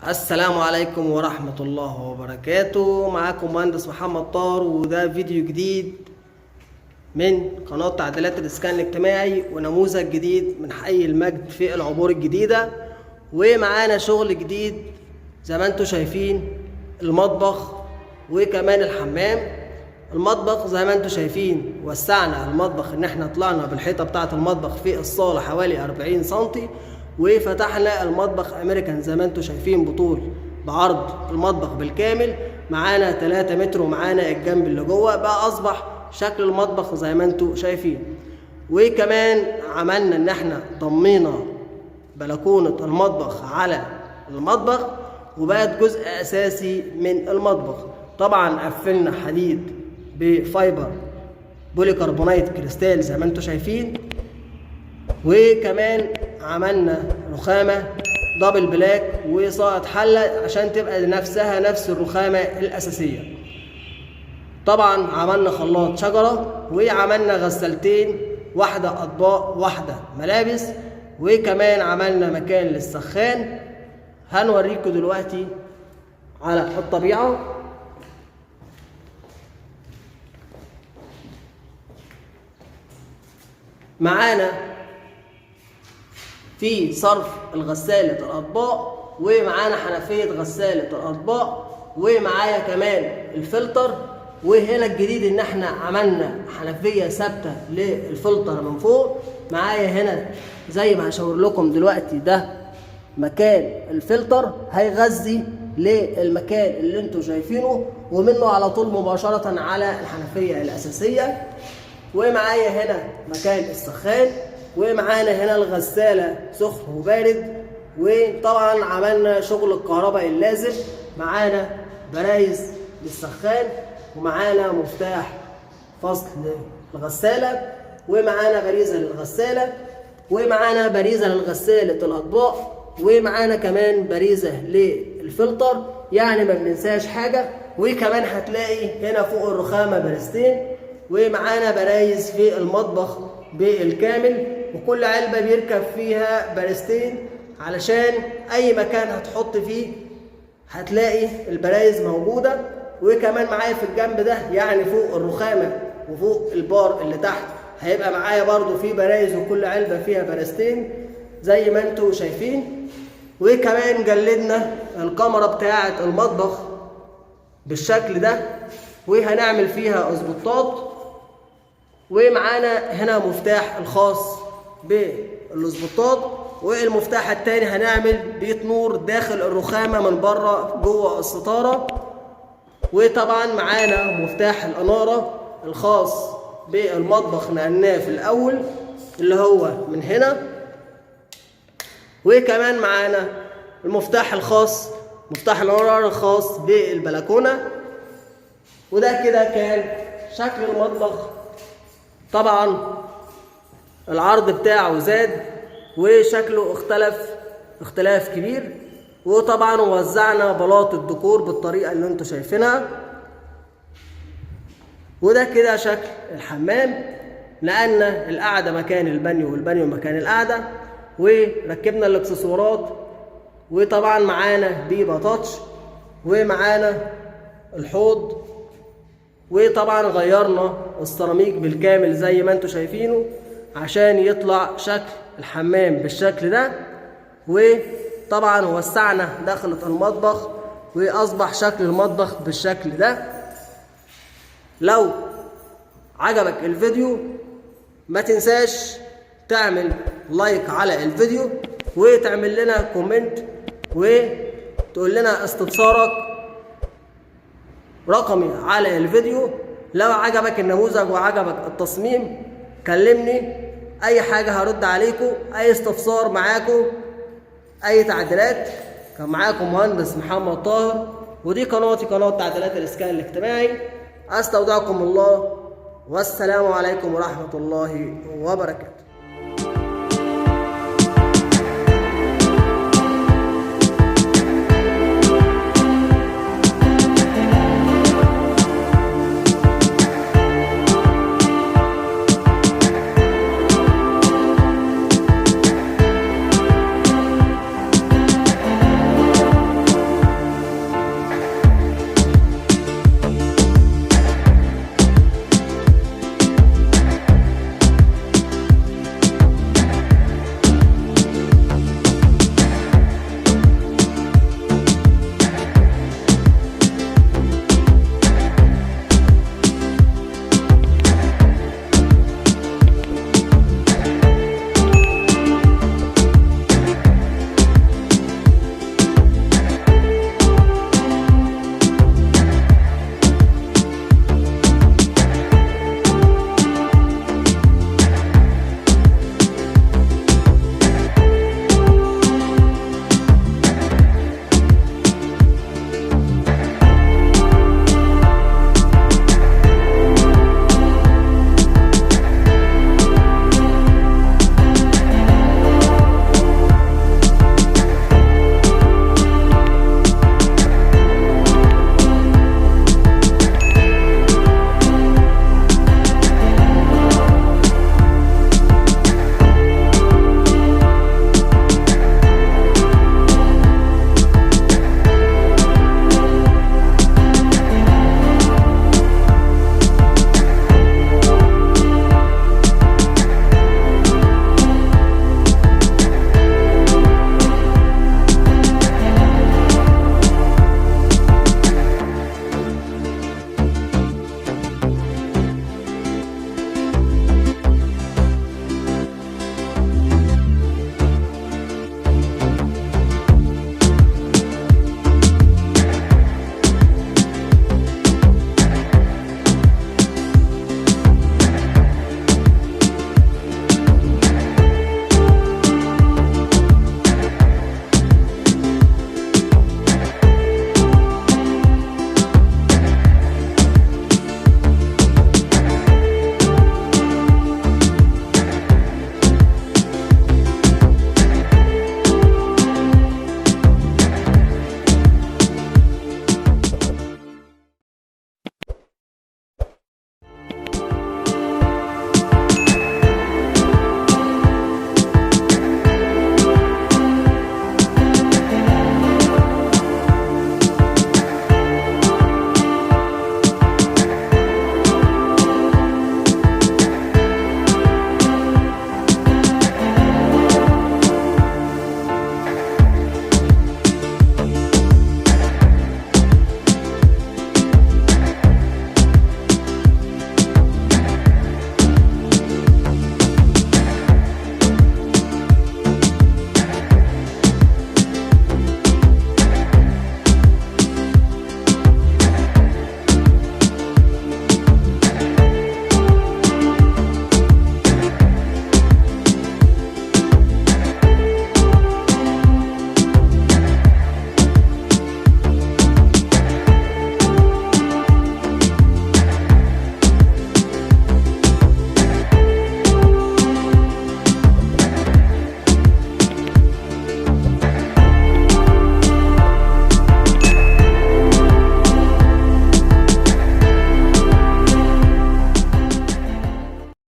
السلام عليكم ورحمة الله وبركاته. معاكم مهندس محمد طاهر، وده فيديو جديد من قناة تعديلات الإسكان الاجتماعي ونموذج جديد من حي المجد في العبور الجديدة. ومعانا شغل جديد زي ما انتم شايفين، المطبخ وكمان الحمام. المطبخ زي ما انتم شايفين وسعنا المطبخ، ان احنا طلعنا بالحيطة بتاعة المطبخ في الصالة حوالي 40 سنتي، وفتحنا المطبخ امريكان زي ما انتم شايفين بطول بعرض المطبخ بالكامل. معانا 3 متر، ومعانا الجنب اللي جوه بقى اصبح شكل المطبخ زي ما انتم شايفين. وكمان عملنا ان احنا ضمينا بلكونة المطبخ على المطبخ، وبقت جزء اساسي من المطبخ. طبعا قفلنا حديد بفايبر بوليكربونات كريستال زي ما انتم شايفين، وكمان عملنا رخامة دبل بلاك وساقط حلة عشان تبقى نفسها نفس الرخامة الأساسية. طبعا عملنا خلاط شجرة، وعملنا غسالتين، واحدة أطباق واحدة ملابس، وكمان عملنا مكان للسخان. هنوريكم دلوقتي على الطبيعة. معانا في صرف الغسالة الأطباق، ومعانا حنفية غسالة الأطباق، ومعايا كمان الفلتر. وهنا الجديد ان احنا عملنا حنفية ثابتة للفلتر من فوق. معايا هنا زي ما هشاور لكم دلوقتي، ده مكان الفلتر هيغذي للمكان اللي انتوا شايفينه، ومنه على طول مباشرة على الحنفية الأساسية. ومعايا هنا مكان السخان، ومعانا هنا الغسالة سخن وبارد. وطبعا عملنا شغل الكهرباء اللازم. معانا برايز للسخان، ومعانا مفتاح فصل للغسالة، ومعانا باريزة للغسالة، ومعانا باريزة للغسالة الأطباق، ومعانا كمان باريزة للفلتر، يعني ما بننساش حاجة. وكمان هتلاقي هنا فوق الرخامة باريزتين، ومعانا برايز في المطبخ بالكامل، وكل علبة بيركب فيها باريزتين علشان أي مكان هتحط فيه هتلاقي البرايز موجودة. وكمان معايا في الجنب ده، يعني فوق الرخامة وفوق البار اللي تحت، هيبقى معايا برضو في برايز، وكل علبة فيها باريزتين زي ما انتوا شايفين. وكمان جلدنا الكاميرا بتاعة المطبخ بالشكل ده، وهنعمل فيها اسبوتات. ومعانا هنا مفتاح الخاص بالاسبوتات، والمفتاح التاني هنعمل بيت نور داخل الرخامة من بره جوه الستارة. وطبعا معانا مفتاح الانارة الخاص بالمطبخ نقلناه في الاول اللي هو من هنا. وكمان معانا المفتاح الخاص، مفتاح الانارة الخاص بالبلكونة. وده كده كان شكل المطبخ. طبعا العرض بتاعه زاد وشكله اختلاف كبير. وطبعا وزعنا بلاط الديكور بالطريقة اللي انتوا شايفينها. وده كده شكل الحمام. نقلنا القعدة مكان البانيو، والبانيو مكان القعدة، وركبنا الاكسسوارات. وطبعا معانا بيبا تاتش، ومعانا الحوض. وطبعا غيرنا السيراميك بالكامل زي ما انتوا شايفينه عشان يطلع شكل الحمام بالشكل ده. وطبعا وسعنا دخلة المطبخ، واصبح شكل المطبخ بالشكل ده. لو عجبك الفيديو ما تنساش تعمل لايك على الفيديو، وتعمل لنا كومنت، وتقول لنا استفسارك رقمي على الفيديو. لو عجبك النموذج وعجبك التصميم كلمني، اي حاجة هرد عليكم، اي استفسار معاكم، اي تعديلات. كان معاكم مهندس محمد طاهر، ودي قناتي قناة تعديلات الاسكان الاجتماعي. استودعكم الله، والسلام عليكم ورحمة الله وبركاته.